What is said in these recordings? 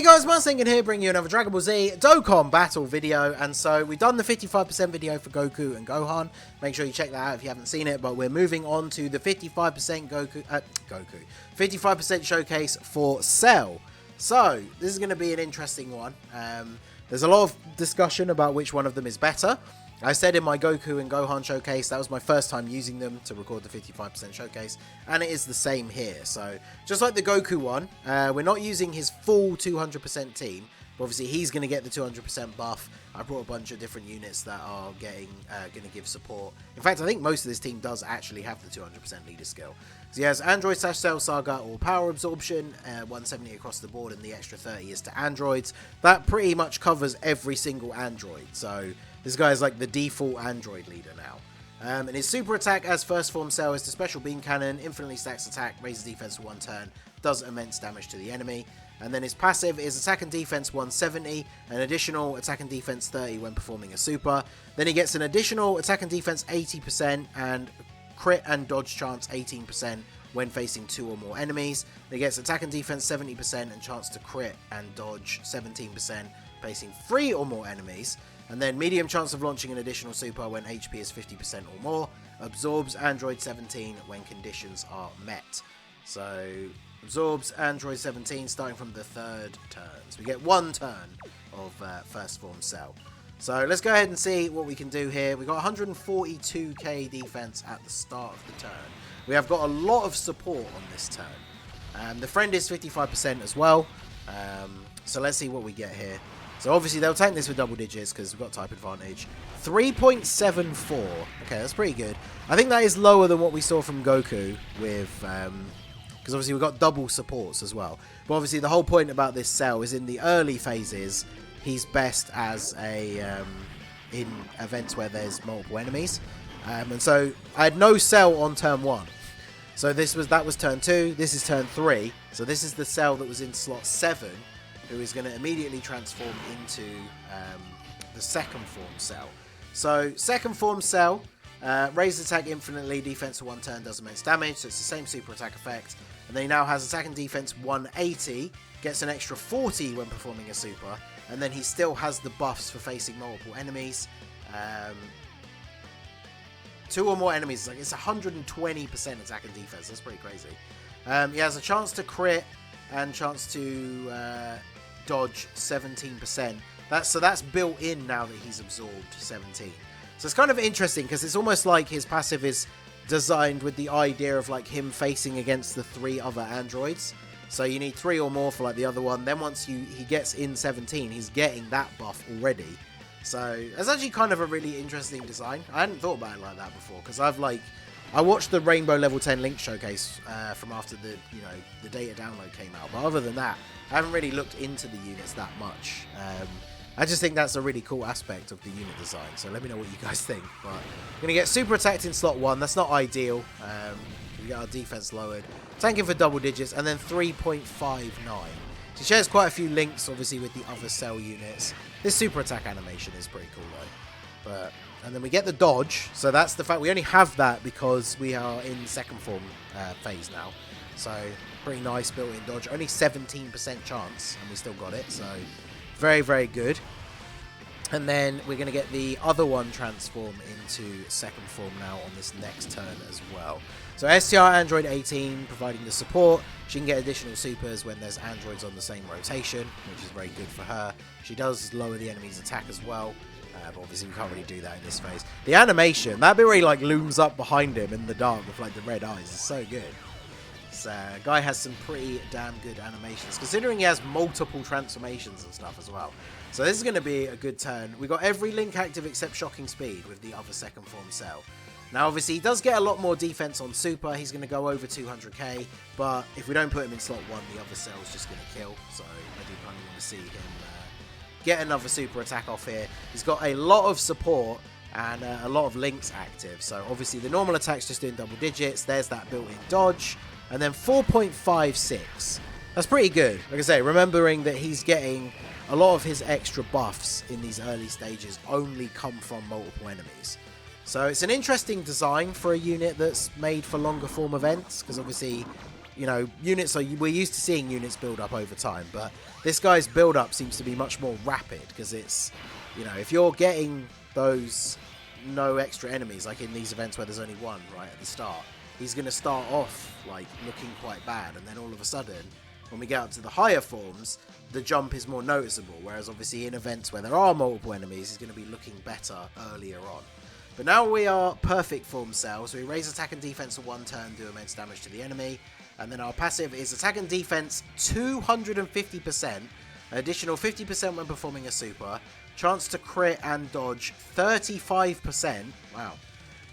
Hey guys, Marsingin here, bringing you another Dragon Ball Z Dokkan battle video. And so we've done the 55% video for Goku and Gohan. Make sure you check that out if you haven't seen it. But we're moving on to the 55% 55% showcase for Cell. So this is going to be an interesting one. There's a lot of discussion about which one of them is better. I said in my Goku and Gohan showcase, that was my first time using them to record the 55% showcase, and it is the same here. So, just like the Goku one, we're not using his full 200% team, but obviously he's going to get the 200% buff. I brought a bunch of different units that are going to give support. In fact, I think most of this team does actually have the 200% leader skill. So he has Android / Cell Saga or Power Absorption, 170 across the board, and the extra 30 is to androids. That pretty much covers every single android, so this guy is like the default android leader now. And his super attack as first form Cell is the special beam cannon, infinitely stacks attack, raises defense for 1 turn, does immense damage to the enemy. And then his passive is attack and defense 170, an additional attack and defense 30 when performing a super. Then he gets an additional attack and defense 80% and crit and dodge chance 18% when facing 2 or more enemies. He gets attack and defense 70% and chance to crit and dodge 17% facing 3 or more enemies. And then medium chance of launching an additional super when HP is 50% or more. Absorbs Android 17 when conditions are met. So absorbs Android 17 starting from the 3rd turn. So we get 1 turn of first form Cell. So let's go ahead and see what we can do here. We've got 142k defense at the start of the turn. We have got a lot of support on this turn. The friend is 55% as well. So let's see what we get here. So obviously they'll tank this with double digits because we've got type advantage. 3.74. Okay, that's pretty good. I think that is lower than what we saw from Goku with... because obviously we've got double supports as well. But obviously the whole point about this Cell is in the early phases, he's best as a... in events where there's multiple enemies. And so I had no Cell on turn 1. So that was turn 2. This is turn 3. So this is the Cell that was in slot 7. Who is going to immediately transform into the second form Cell. So second form Cell, raises attack infinitely, defense for 1 turn, does immense damage, so it's the same super attack effect. And then he now has attack and defense 180, gets an extra 40 when performing a super, and then he still has the buffs for facing multiple enemies. 2 or more enemies, it's 120% attack and defense, that's pretty crazy. He has a chance to crit and chance to dodge 17%. That's built in now that he's absorbed 17. So it's kind of interesting because it's almost like his passive is designed with the idea of like him facing against the 3 other androids. So you need 3 or more for like the other one. Then once he gets in 17, he's getting that buff already. So that's actually kind of a really interesting design. I hadn't thought about it like that before because I watched the Rainbow Level 10 Link showcase from after the data download came out. But other than that, I haven't really looked into the units that much. I just think that's a really cool aspect of the unit design. So let me know what you guys think. But we're going to get super attacked in slot 1. That's not ideal. We get our defense lowered. Tanking for double digits. And then 3.59. She shares quite a few links, obviously, with the other Cell units. This super attack animation is pretty cool, though. And then we get the dodge. So that's the fact we only have that because we are in second form phase now. So pretty nice built-in dodge. Only 17% chance, and we still got it. So very, very good. And then we're going to get the other one transform into second form now on this next turn as well. So STR Android 18 providing the support. She can get additional supers when there's androids on the same rotation, which is very good for her. She does lower the enemy's attack as well. But obviously we can't really do that in this phase. The animation, that bit where he like looms up behind him in the dark with like the red eyes is so good. This guy has some pretty damn good animations, considering he has multiple transformations and stuff as well. So this is going to be a good turn. We got every link active except Shocking Speed with the other second form Cell. Now obviously he does get a lot more defense on super. He's going to go over 200k, but if we don't put him in slot 1, the other Cell is just going to kill. So I do kind of want to see him get another super attack off here. He's got a lot of support and a lot of links active. So obviously the normal attack's just doing double digits. There's that built-in dodge. And then 4.56. That's pretty good. Like I say, remembering that he's getting a lot of his extra buffs in these early stages only come from multiple enemies. So it's an interesting design for a unit that's made for longer form events. Because obviously, you know, units are, we're used to seeing units build up over time, but this guy's build up seems to be much more rapid because it's, you know, if you're getting those no extra enemies, like in these events where there's only one right at the start, he's going to start off like looking quite bad, and then all of a sudden when we get up to the higher forms, the jump is more noticeable, whereas obviously in events where there are multiple enemies, he's going to be looking better earlier on. But now we are perfect form Cell, so we raise attack and defense for 1 turn, do immense damage to the enemy, and then our passive is attack and defense 250%, additional 50% when performing a super, chance to crit and dodge 35%, wow,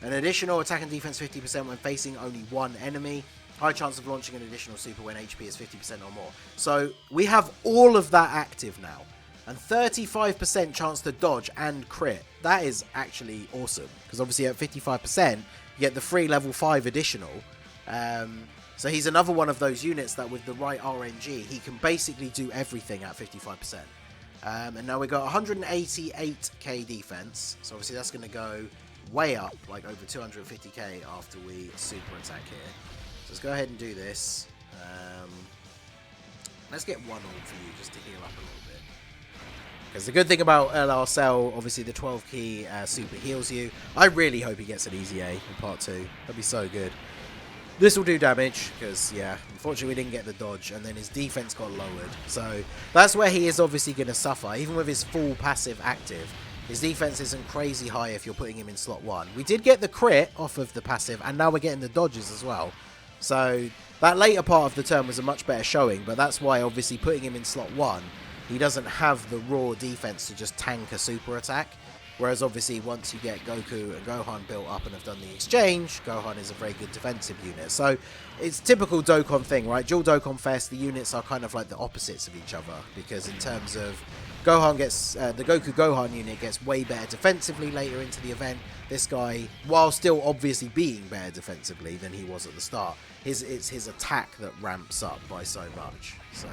an additional attack and defense 50% when facing only one enemy, high chance of launching an additional super when HP is 50% or more. So we have all of that active now, and 35% chance to dodge and crit. That is actually awesome, because obviously at 55% you get the free level 5 additional. So he's another one of those units that with the right RNG, he can basically do everything at 55%. And now we got 188k defense, so obviously that's going to go way up, like over 250k after we super attack here. So let's go ahead and do this. Let's get 1 orb for you just to heal up a little bit. Because the good thing about LR Cell, obviously the 12 key super heals you. I really hope he gets an easy A in part 2. That'd be so good. This will do damage, because, yeah, unfortunately we didn't get the dodge, and then his defense got lowered. So that's where he is obviously going to suffer, even with his full passive active. His defense isn't crazy high if you're putting him in slot 1. We did get the crit off of the passive, and now we're getting the dodges as well. So that later part of the turn was a much better showing, but that's why obviously putting him in slot 1, he doesn't have the raw defense to just tank a super attack. Whereas obviously once you get Goku and Gohan built up and have done the exchange, Gohan is a very good defensive unit. So it's typical Dokkan thing, right? Dual Dokkan Fest, the units are kind of like the opposites of each other, because in terms of Gohan gets, the Goku Gohan unit gets way better defensively later into the event. This guy, while still obviously being better defensively than he was at the start, it's his attack that ramps up by so much. So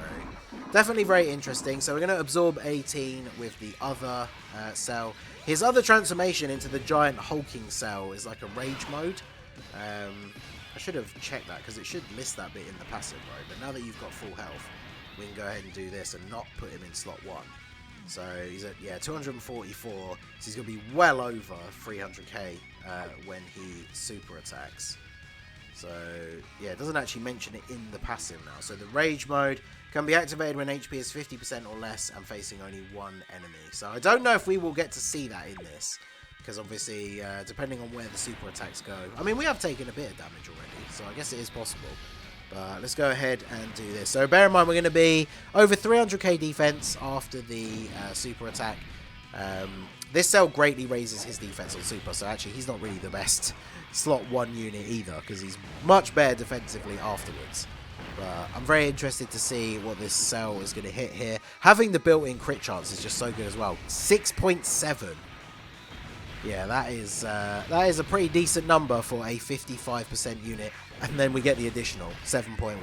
definitely very interesting. So we're going to absorb 18 with the other Cell. His other transformation into the giant hulking Cell is like a rage mode. I should have checked that because it should list that bit in the passive, right? But now that you've got full health, we can go ahead and do this and not put him in slot 1. So he's at, yeah, 244, so he's going to be well over 300k when he super attacks. So yeah, it doesn't actually mention it in the passive now. So the rage mode can be activated when HP is 50% or less and facing only one enemy. So I don't know if we will get to see that in this, because obviously depending on where the super attacks go. I mean, we have taken a bit of damage already, so I guess it is possible. But let's go ahead and do this. So bear in mind we're going to be over 300k defense after the super attack. This Cell greatly raises his defense on super, so actually he's not really the best slot 1 unit either, because he's much better defensively afterwards. But I'm very interested to see what this Cell is going to hit here. Having the built-in crit chance is just so good as well. 6.7. Yeah, that is a pretty decent number for a 55% unit. And then we get the additional 7.1.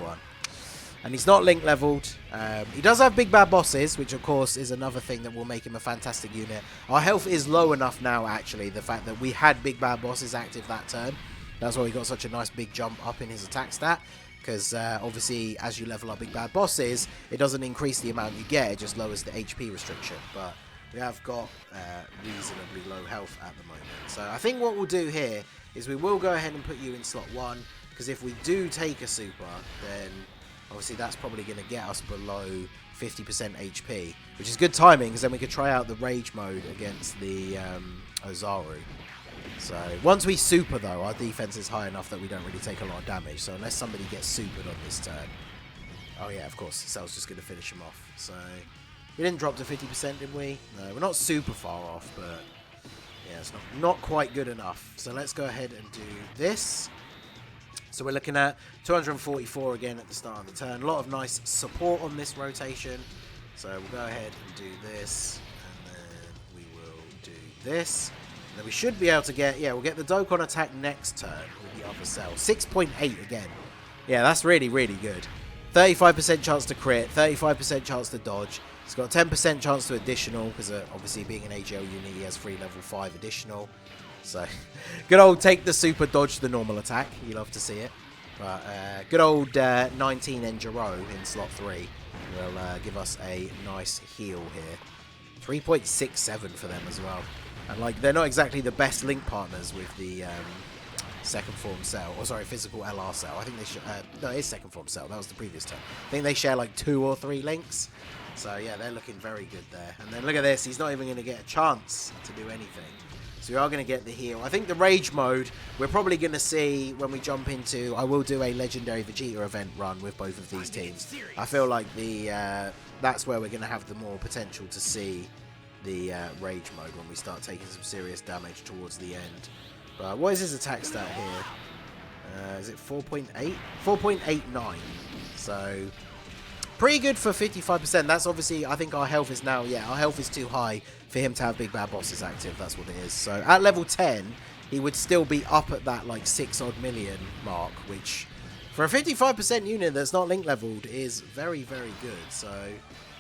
And he's not link leveled. He does have big bad bosses, which of course is another thing that will make him a fantastic unit. Our health is low enough now, actually, the fact that we had big bad bosses active that turn. That's why we got such a nice big jump up in his attack stat. Because obviously, as you level up big bad bosses, it doesn't increase the amount you get, it just lowers the HP restriction. But we have got reasonably low health at the moment. So I think what we'll do here is we will go ahead and put you in slot 1. Because if we do take a super, then obviously that's probably going to get us below 50% HP. Which is good timing, because then we could try out the rage mode against the Ozaru. So once we super though, our defense is high enough that we don't really take a lot of damage. So unless somebody gets supered on this turn. Oh yeah, of course, Cell's just going to finish him off. So we didn't drop to 50%, did we? No, we're not super far off, but yeah, it's not quite good enough. So let's go ahead and do this. So we're looking at 244 again at the start of the turn. A lot of nice support on this rotation. So we'll go ahead and do this, and then we will do this. And then we should be able to get, yeah, we'll get the Dokkan attack next turn with the other Cell. 6.8 again. Yeah, that's really, really good. 35% chance to crit, 35% chance to dodge. He's got a 10% chance to additional, because obviously being an AGL unit, he has free level 5 additional. So, good old take the super, dodge the normal attack. You love to see it. But good old 19 and Giro in slot 3 will give us a nice heal here. 3.67 for them as well. And like, they're not exactly the best link partners with the second form cell, or sorry, physical LR cell. I think they should, no, it is second form cell, that was the previous turn. I think they share like 2 or 3 links. So yeah, they're looking very good there. And then look at this, he's not even going to get a chance to do anything. So we are going to get the heal. I think the Rage mode, we're probably going to see when we jump into... I will do a Legendary Vegeta event run with both of these teams. I feel like that's where we're going to have the more potential to see the Rage mode when we start taking some serious damage towards the end. But what is his attack stat here? Is it 4.8? 4.89. So... pretty good for 55%. That's obviously, I think our health is now, yeah, our health is too high for him to have Big Bad Bosses active. That's what it is. So at level 10, he would still be up at that like 6 odd million mark, which for a 55% unit that's not link leveled is very, very good. So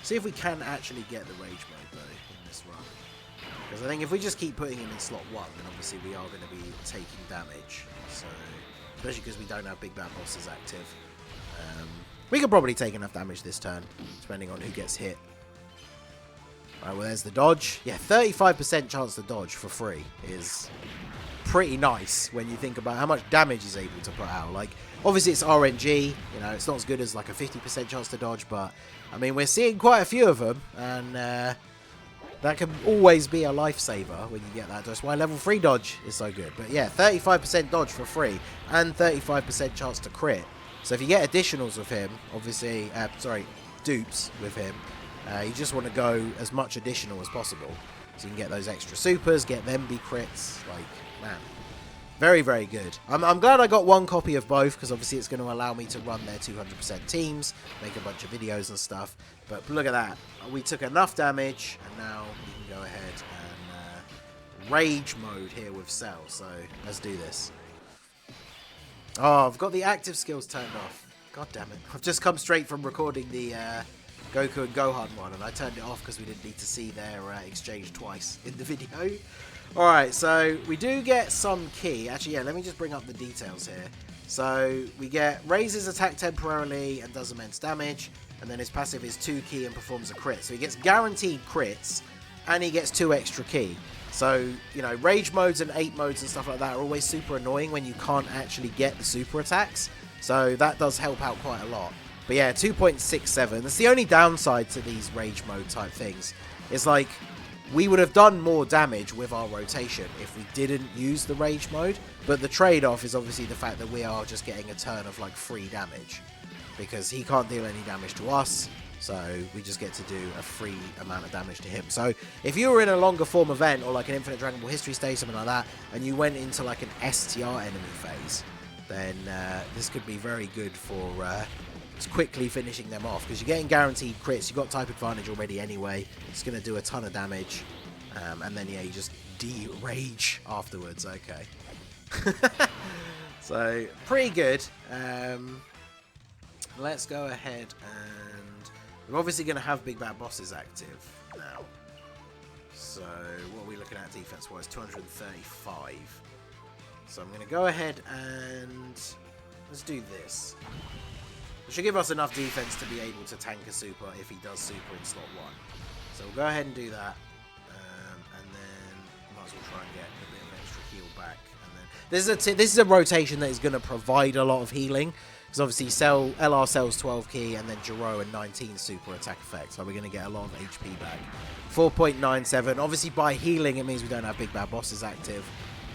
see if we can actually get the Rage mode though in this run. Because I think if we just keep putting him in slot 1, then obviously we are going to be taking damage. So especially because we don't have Big Bad Bosses active. We could probably take enough damage this turn, depending on who gets hit. Alright, well, there's the dodge. Yeah, 35% chance to dodge for free is pretty nice when you think about how much damage he's able to put out. Like, obviously it's RNG, you know, it's not as good as like a 50% chance to dodge, but, I mean, we're seeing quite a few of them, and that can always be a lifesaver when you get that. That's why level 3 dodge is so good. But yeah, 35% dodge for free, and 35% chance to crit. So if you get additionals with him, obviously, dupes with him, you just want to go as much additional as possible. So you can get those extra supers, get them be crits. Like, man, very, very good. I'm glad I got one copy of both, because obviously it's going to allow me to run their 200% teams, make a bunch of videos and stuff. But look at that. We took enough damage, and now we can go ahead and Rage mode here with Cell. So let's do this. Oh, I've got the active skills turned off. God damn it. I've just come straight from recording the Goku and Gohan one, and I turned it off because we didn't need to see their exchange twice in the video. Alright, so we do get some key. Actually, yeah, let me just bring up the details here. So we get raises attack temporarily and does immense damage, and then his passive is 2 key and performs a crit. So he gets guaranteed crits, and he gets 2 extra key. So, you know, rage modes and 8 modes and stuff like that are always super annoying when you can't actually get the super attacks. So that does help out quite a lot. But yeah, 2.67. That's the only downside to these rage mode type things. It's like, we would have done more damage with our rotation if we didn't use the rage mode. But the trade-off is obviously the fact that we are just getting a turn of like free damage. Because he can't deal any damage to us. So we just get to do a free amount of damage to him. So if you were in a longer form event, or like an Infinite Dragon Ball History stage, something like that, and you went into like an STR enemy phase, then this could be very good for just quickly finishing them off. Because you're getting guaranteed crits, you've got type advantage already anyway. It's going to do a ton of damage. And then, yeah, you just de-rage afterwards. Okay. So, pretty good. Let's go ahead and... we're obviously going to have Big Bad Bosses active now. So, what are we looking at defense-wise? 235. So, I'm going to go ahead and let's do this. It should give us enough defense to be able to tank a super if he does super in slot 1. So, we'll go ahead and do that. And then, might as well try and get a bit of extra heal back. And then this is a rotation that is going to provide a lot of healing. Because obviously LR sells 12 key and then Giro and 19 super attack effect. So we're going to get a lot of HP back. 4.97. Obviously by healing it means we don't have Big Bad Bosses active.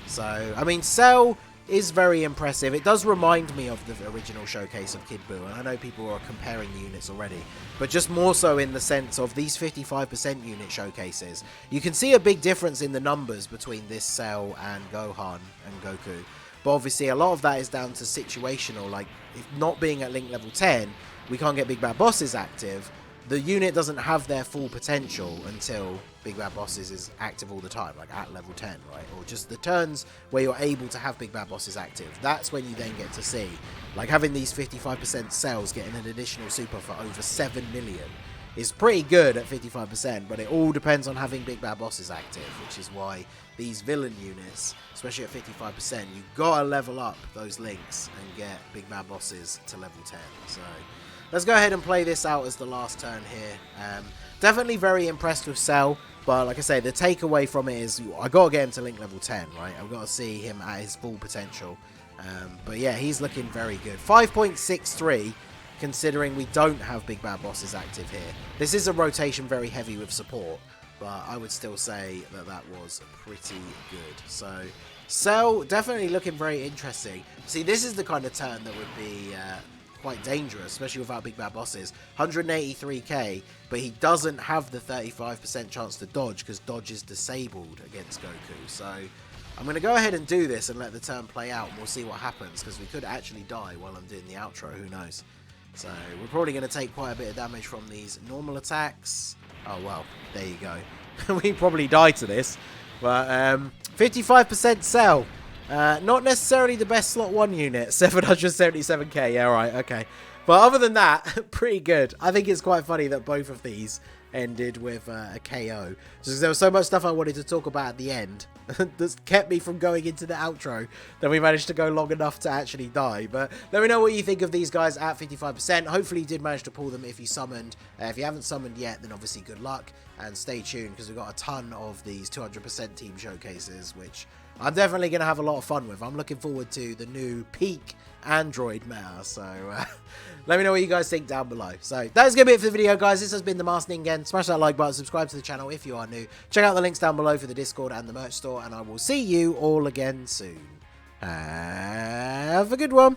So, I mean, Cell is very impressive. It does remind me of the original showcase of Kid Buu. And I know people are comparing the units already. But just more so in the sense of these 55% unit showcases. You can see a big difference in the numbers between this Cell and Gohan and Goku. But obviously a lot of that is down to situational, like if not being at link level 10, we can't get Big Bad Bosses active. The unit doesn't have their full potential until Big Bad Bosses is active all the time, like at level 10, right? Or just the turns where you're able to have Big Bad Bosses active. That's when you then get to see, like having these 55% cells getting an additional super for over 7 million is pretty good at 55%, but it all depends on having big bad bosses active, which is why these villain units, especially at 55%, you gotta level up those links and get big bad bosses to level 10. So let's go ahead and play this out as the last turn here. Definitely very impressed with Cell, but like I say, the takeaway from it is I gotta get him to link level 10, right? I've got to see him at his full potential. But yeah, he's looking very good. 5.63, considering we don't have big bad bosses active here. This is a rotation very heavy with support, but I would still say that that was pretty good. So Cell definitely looking very interesting. See, this is the kind of turn that would be quite dangerous, especially without big bad bosses. 183k, but he doesn't have the 35% chance to dodge because dodge is disabled against Goku. So I'm going to go ahead and do this and let the turn play out, and we'll see what happens, because we could actually die while I'm doing the outro, who knows. So we're probably going to take quite a bit of damage from these normal attacks. Oh well, there you go. We probably die to this, but 55% Cell. Not necessarily the best slot 1 unit, 777k, yeah, right, okay. But other than that, pretty good. I think it's quite funny that both of these ended with a KO. Just because there was so much stuff I wanted to talk about at the end that kept me from going into the outro, that we managed to go long enough to actually die. But let me know what you think of these guys at 55%. Hopefully you did manage to pull them if you summoned. If you haven't summoned yet, then obviously good luck. And stay tuned, because we've got a ton of these 200% team showcases, which I'm definitely going to have a lot of fun with. I'm looking forward to the new peak Android meta. So let me know what you guys think down below. So that is going to be it for the video, guys. This has been the Masked Ningen. Smash that like button, subscribe to the channel if you are new. Check out the links down below for the Discord and the merch store, and I will see you all again soon. Have a good one.